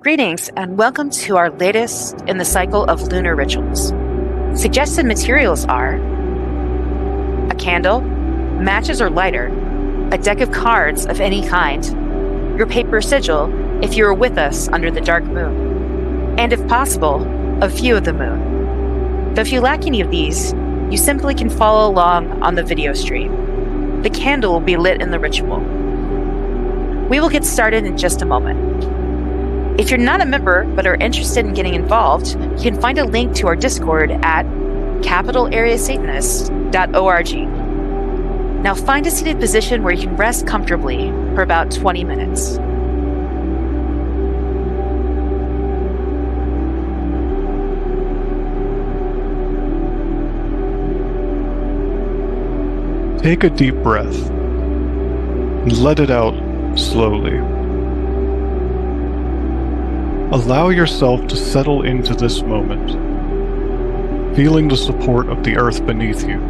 Greetings and welcome to our latest in the cycle of lunar rituals. Suggested materials are a candle, matches or lighter, a deck of cards of any kind, your paper sigil if you are with us under the dark moon, and if possible, a view of the moon. Though if you lack any of these, you simply can follow along on the video stream. The candle will be lit in the ritual. We will get started in just a moment. If you're not a member but are interested in getting involved, you can find a link to our Discord at capitalareasatanists.org. Now find a seated position where you can rest comfortably for about 20 minutes. Take a deep breath and let it out slowly. Allow yourself to settle into this moment, feeling the support of the earth beneath you.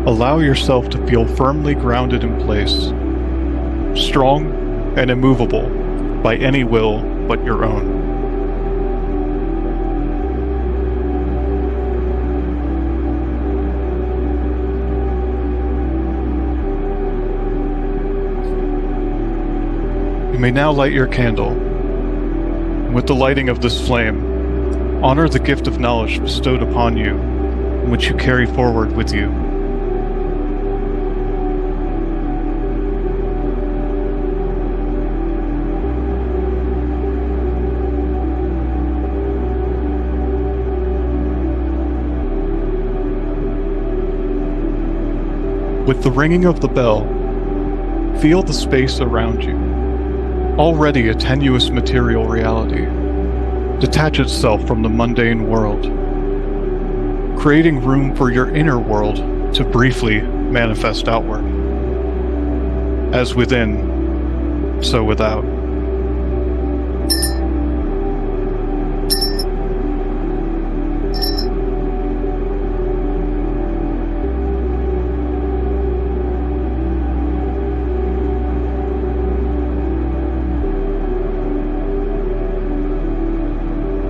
Allow yourself to feel firmly grounded in place, strong and immovable by any will but your own. You may now light your candle. With the lighting of this flame, honor the gift of knowledge bestowed upon you, which you carry forward with you. With the ringing of the bell, feel the space around you. Already a tenuous material reality, detach itself from the mundane world, creating room for your inner world to briefly manifest outward. As within, so without.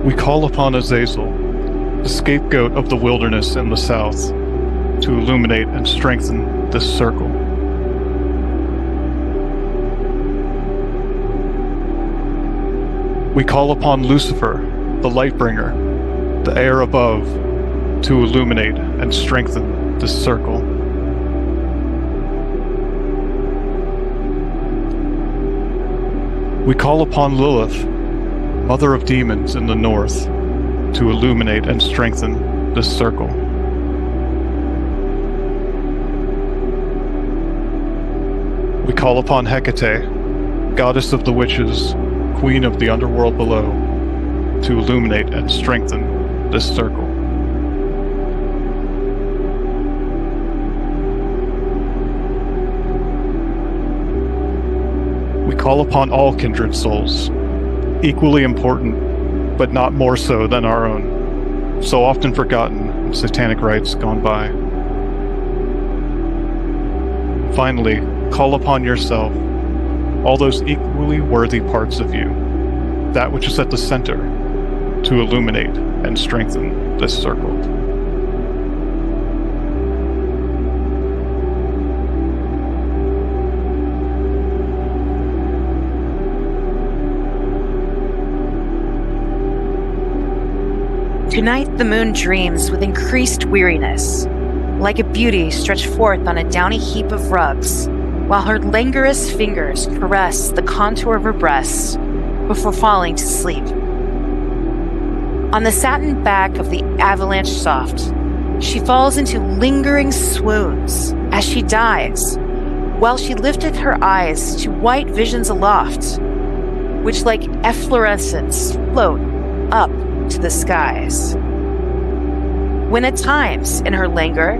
We call upon Azazel, the scapegoat of the wilderness in the south, to illuminate and strengthen this circle. We call upon Lucifer, the Lightbringer, the air above, to illuminate and strengthen this circle. We call upon Lilith, Mother of Demons in the north, to illuminate and strengthen this circle. We call upon Hecate, Goddess of the Witches, Queen of the underworld below, to illuminate and strengthen this circle. We call upon all kindred souls, equally important, but not more so than our own, so often forgotten in satanic rites gone by. Finally, call upon yourself, all those equally worthy parts of you, that which is at the center, to illuminate and strengthen this circle. Tonight the moon dreams with increased weariness, like a beauty stretched forth on a downy heap of rugs, while her languorous fingers caress the contour of her breasts before falling to sleep. On the satin back of the avalanche soft, she falls into lingering swoons as she dies, while she lifted her eyes to white visions aloft, which like efflorescence float up to the skies. When at times, in her languor,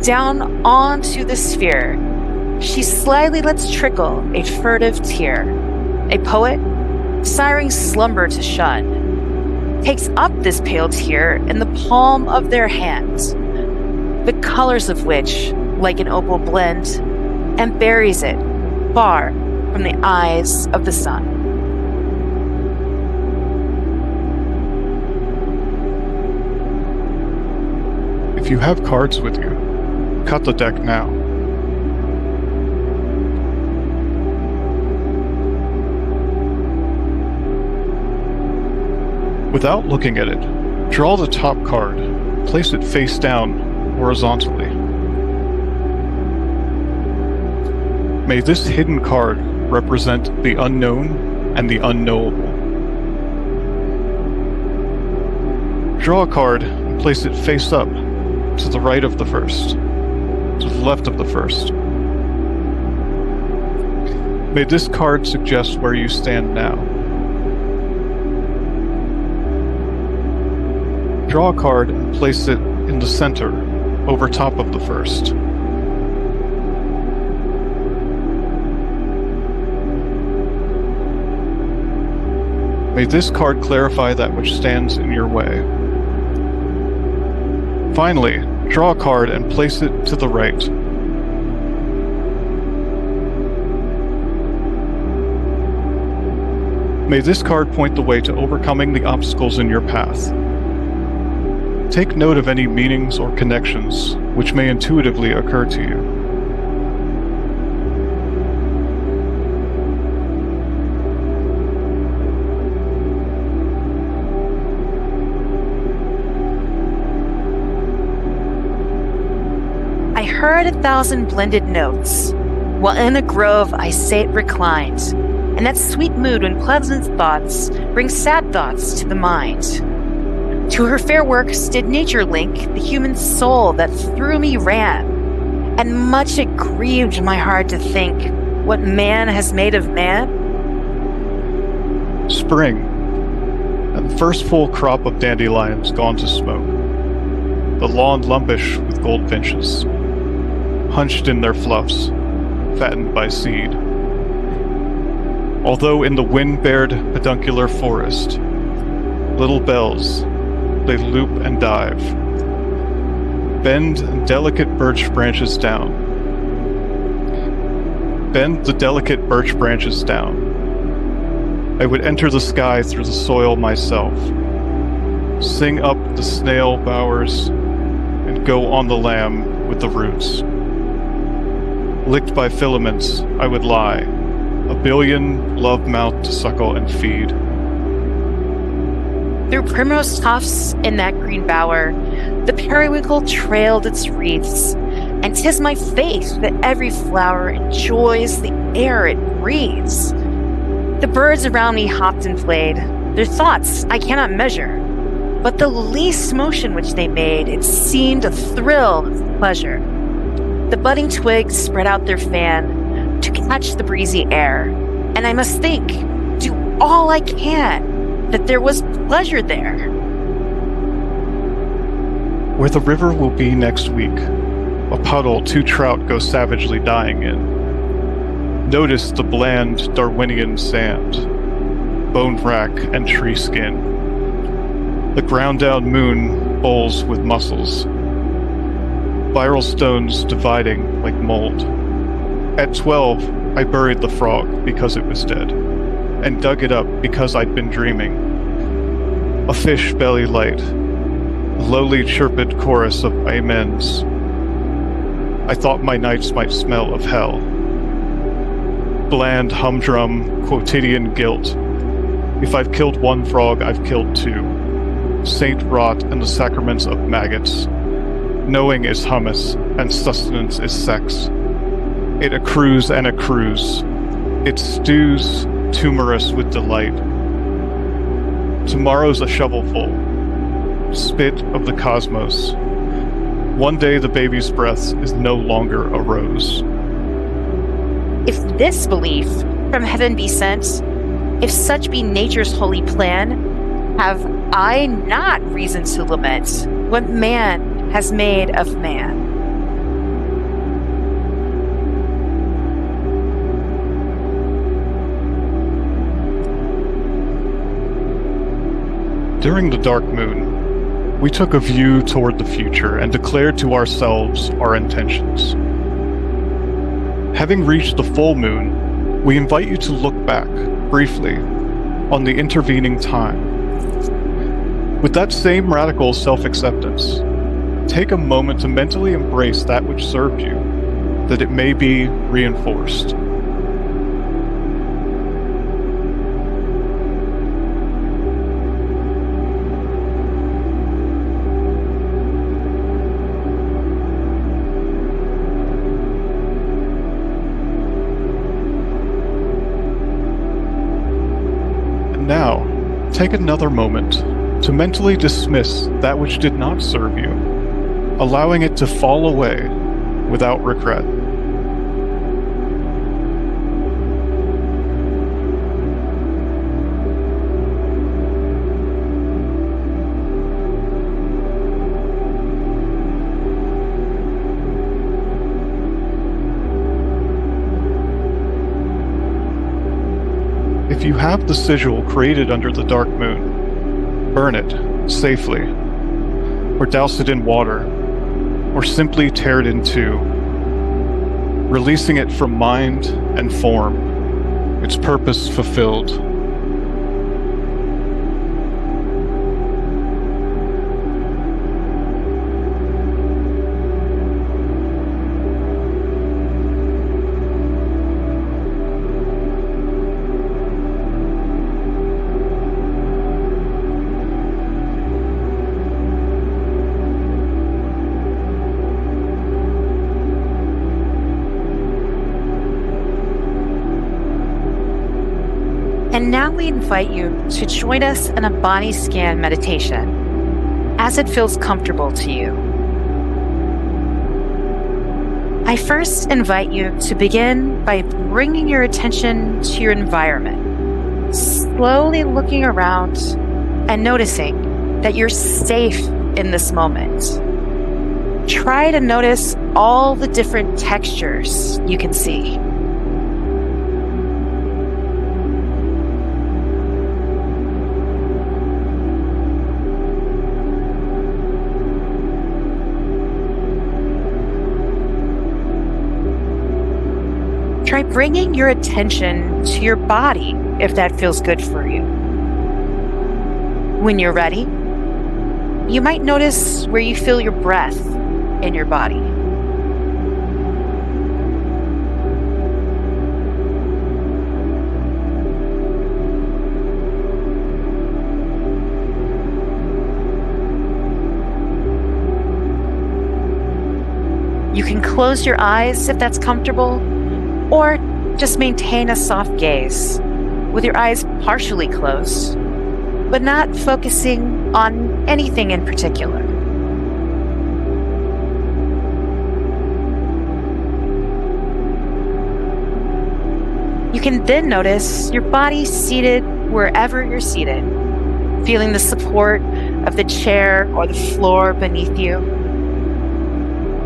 down onto the sphere, she slyly lets trickle a furtive tear. A poet, siring slumber to shun, takes up this pale tear in the palm of their hands, the colors of which, like an opal blend, and buries it far from the eyes of the sun. If you have cards with you, cut the deck now. Without looking at it, draw the top card, place it face down horizontally. May this hidden card represent the unknown and the unknowable. Draw a card and place it face up, to the right of the first, to the left of the first. May this card suggest where you stand now. Draw a card and place it in the center, over top of the first. May this card clarify that which stands in your way. Finally, draw a card and place it to the right. May this card point the way to overcoming the obstacles in your path. Take note of any meanings or connections which may intuitively occur to you. I heard 1,000 blended notes, while in a grove I sate reclined, in that sweet mood when pleasant thoughts bring sad thoughts to the mind. To her fair works did nature link the human soul that through me ran, and much it grieved my heart to think what man has made of man. Spring, and the first full crop of dandelions gone to smoke, the lawn lumpish with goldfinches, hunched in their fluffs, fattened by seed. Although in the wind-bared peduncular forest, little bells, they loop and dive, bend delicate birch branches down. Bend the delicate birch branches down. I would enter the sky through the soil myself, sing up the snail bowers, and go on the lamb with the roots. Licked by filaments, I would lie, a billion love-mouthed to suckle and feed. Through primrose tufts in that green bower, the periwinkle trailed its wreaths, and 'tis my faith that every flower enjoys the air it breathes. The birds around me hopped and played, their thoughts I cannot measure, but the least motion which they made, it seemed a thrill of pleasure. The budding twigs spread out their fan to catch the breezy air, and I must think, do all I can, that there was pleasure there. Where the river will be next week, a puddle 2 trout go savagely dying in. Notice the bland Darwinian sand, bone rack and tree skin. The ground-down moon bowls with mussels, viral stones dividing like mold. At 12, I buried the frog because it was dead, and dug it up because I'd been dreaming. A fish belly light, a lowly chirped chorus of amens. I thought my nights might smell of hell. Bland humdrum quotidian guilt. If I've killed 1 frog, I've killed 2. Saint rot and the sacraments of maggots. Knowing is hummus, and sustenance is sex. It accrues and accrues. It stews, tumorous with delight. Tomorrow's a shovelful, spit of the cosmos. One day the baby's breath is no longer a rose. If this belief from heaven be sent, if such be nature's holy plan, have I not reason to lament what man has made of man? During the dark moon, we took a view toward the future and declared to ourselves our intentions. Having reached the full moon, we invite you to look back, briefly, on the intervening time. With that same radical self-acceptance, take a moment to mentally embrace that which served you, that it may be reinforced. And now, take another moment to mentally dismiss that which did not serve you, allowing it to fall away without regret. If you have the sigil created under the dark moon, burn it safely, or douse it in water, or simply tear it in two, releasing it from mind and form, its purpose fulfilled. And now we invite you to join us in a body scan meditation as it feels comfortable to you. I first invite you to begin by bringing your attention to your environment, slowly looking around and noticing that you're safe in this moment. Try to notice all the different textures you can see. Try bringing your attention to your body if that feels good for you. When you're ready, you might notice where you feel your breath in your body. You can close your eyes if that's comfortable, or just maintain a soft gaze with your eyes partially closed, but not focusing on anything in particular. You can then notice your body seated wherever you're seated, feeling the support of the chair or the floor beneath you.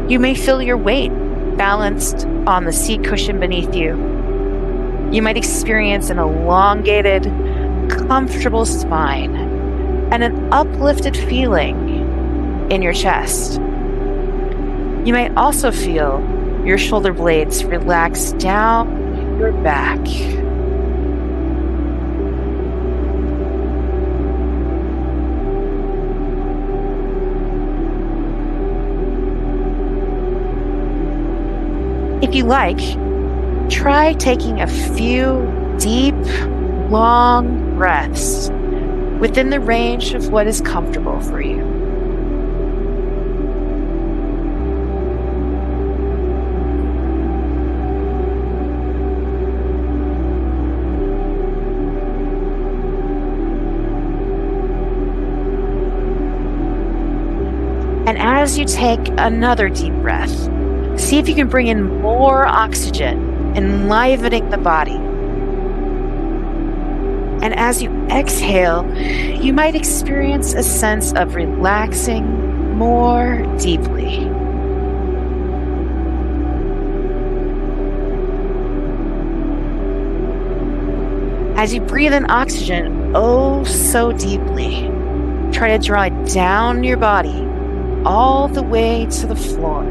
You may feel your weight balanced on the seat cushion beneath you. You might experience an elongated, comfortable spine and an uplifted feeling in your chest. You might also feel your shoulder blades relax down your back. If you like, try taking a few deep, long breaths within the range of what is comfortable for you. And as you take another deep breath, see if you can bring in more oxygen, enlivening the body. And as you exhale, you might experience a sense of relaxing more deeply. As you breathe in oxygen oh so deeply, try to draw it down your body all the way to the floor.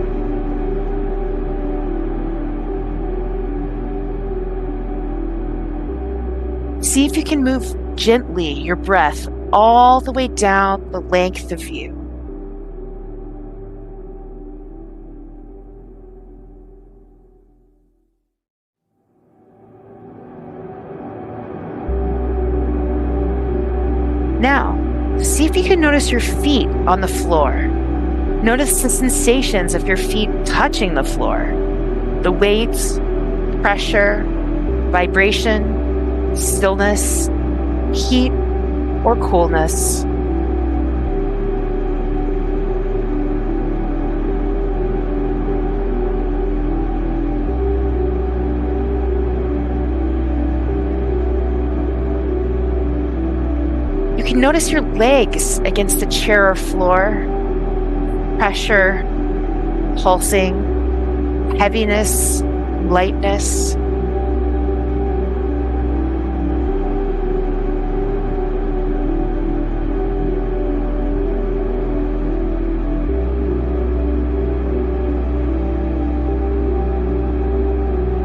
See if you can move gently your breath all the way down the length of you. Now, see if you can notice your feet on the floor. Notice the sensations of your feet touching the floor. The weight, pressure, vibration, stillness, heat, or coolness. You can notice your legs against the chair or floor, pressure, pulsing, heaviness, lightness.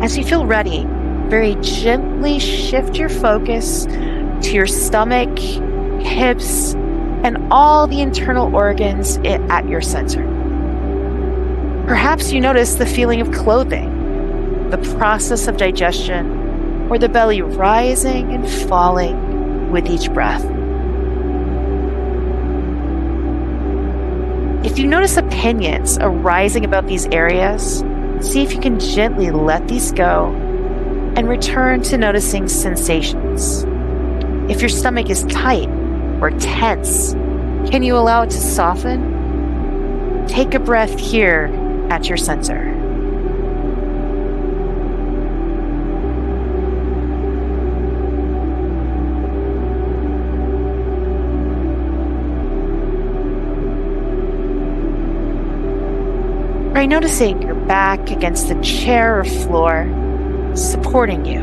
As you feel ready, very gently shift your focus to your stomach, hips, and all the internal organs at your center. Perhaps you notice the feeling of clothing, the process of digestion, or the belly rising and falling with each breath. If you notice opinions arising about these areas, see if you can gently let these go and return to noticing sensations. If your stomach is tight or tense, can you allow it to soften? Take a breath here at your center. Try noticing your back against the chair or floor, supporting you.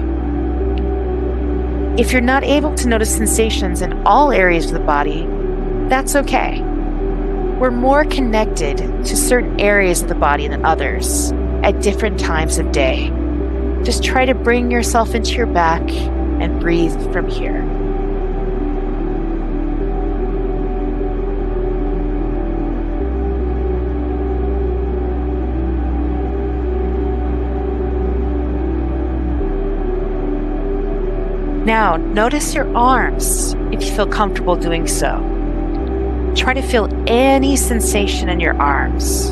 If you're not able to notice sensations in all areas of the body, that's okay. We're more connected to certain areas of the body than others at different times of day. Just try to bring yourself into your back and breathe from here. Now, notice your arms if you feel comfortable doing so. Try to feel any sensation in your arms.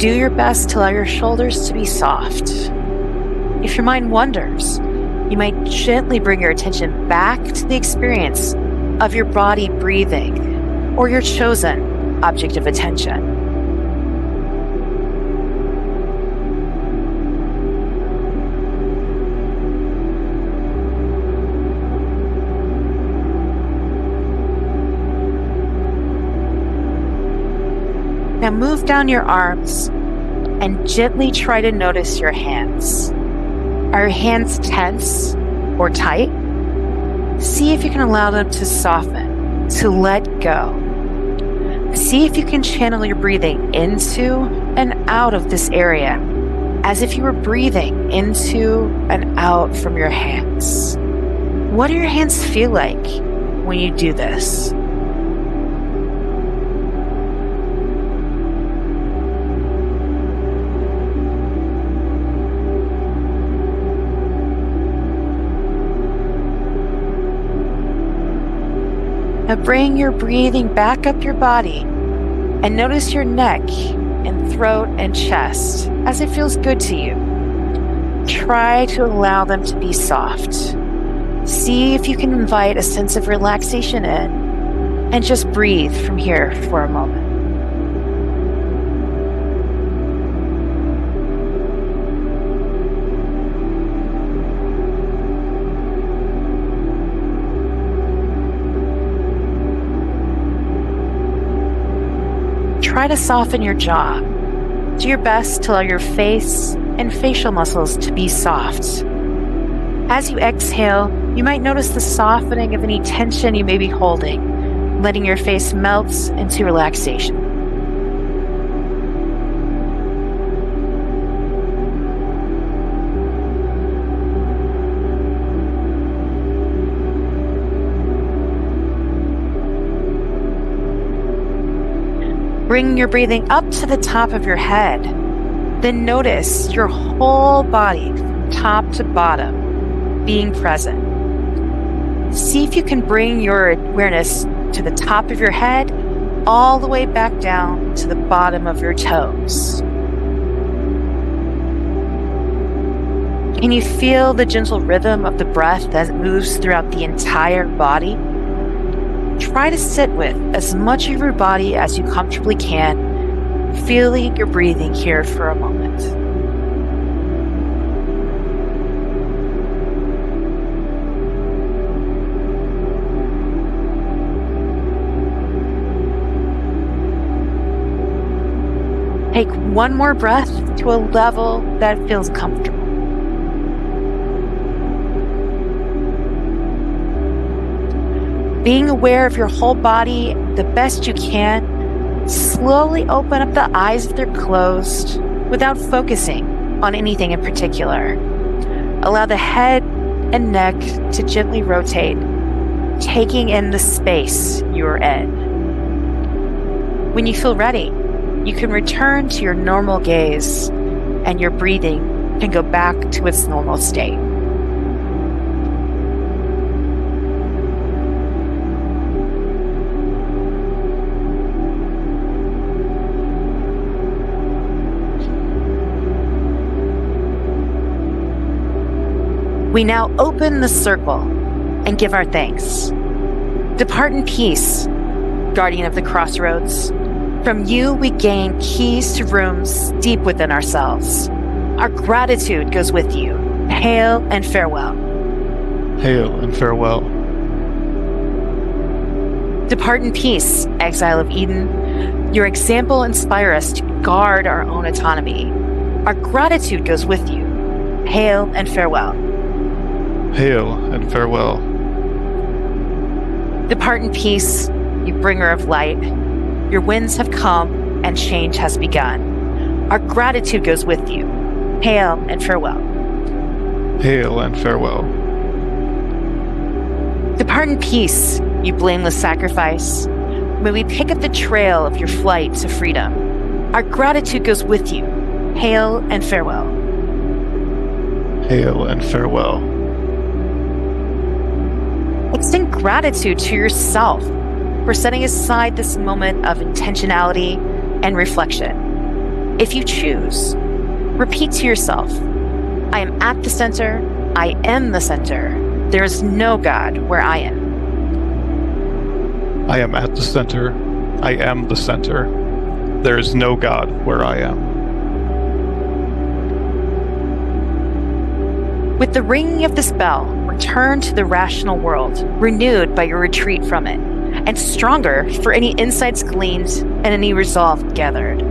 Do your best to allow your shoulders to be soft. If your mind wanders, you might gently bring your attention back to the experience of your body breathing or your chosen object of attention. Now move down your arms and gently try to notice your hands. Are your hands tense or tight? See if you can allow them to soften, to let go. See if you can channel your breathing into and out of this area, as if you were breathing into and out from your hands. What do your hands feel like when you do this? Now bring your breathing back up your body and notice your neck and throat and chest as it feels good to you. Try to allow them to be soft. See if you can invite a sense of relaxation in and just breathe from here for a moment. Try to soften your jaw. Do your best to allow your face and facial muscles to be soft. As you exhale, you might notice the softening of any tension you may be holding, letting your face melt into relaxation. Bring your breathing up to the top of your head. Then notice your whole body from top to bottom being present. See if you can bring your awareness to the top of your head, all the way back down to the bottom of your toes. Can you feel the gentle rhythm of the breath as it moves throughout the entire body? Try to sit with as much of your body as you comfortably can, feeling your breathing here for a moment. Take one more breath to a level that feels comfortable. Being aware of your whole body the best you can, slowly open up the eyes if they're closed without focusing on anything in particular. Allow the head and neck to gently rotate, taking in the space you are in. When you feel ready, you can return to your normal gaze and your breathing can go back to its normal state. We now open the circle and give our thanks. Depart in peace, guardian of the crossroads. From you, we gain keys to rooms deep within ourselves. Our gratitude goes with you. Hail and farewell. Hail and farewell. Depart in peace, exile of Eden. Your example inspires us to guard our own autonomy. Our gratitude goes with you. Hail and farewell. Hail and farewell. Depart in peace, you bringer of light. Your winds have come and change has begun. Our gratitude goes with you. Hail and farewell. Hail and farewell. Depart in peace, you blameless sacrifice. May we pick up the trail of your flight to freedom. Our gratitude goes with you. Hail and farewell. Hail and farewell. Extend gratitude to yourself for setting aside this moment of intentionality and reflection. If you choose, repeat to yourself, I am at the center, I am the center. There is no God where I am. I am at the center, I am the center. There is no God where I am. With the ringing of this bell, return to the rational world, renewed by your retreat from it, and stronger for any insights gleaned and any resolve gathered.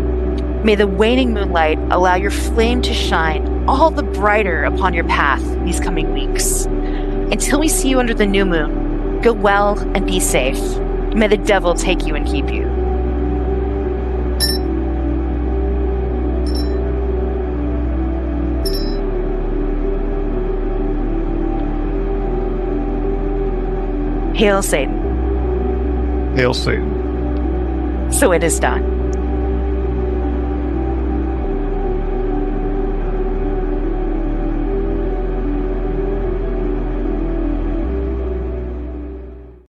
May the waning moonlight allow your flame to shine all the brighter upon your path these coming weeks. Until we see you under the new moon, go well and be safe. May the devil take you and keep you. Hail Satan. Hail Satan. So it is done.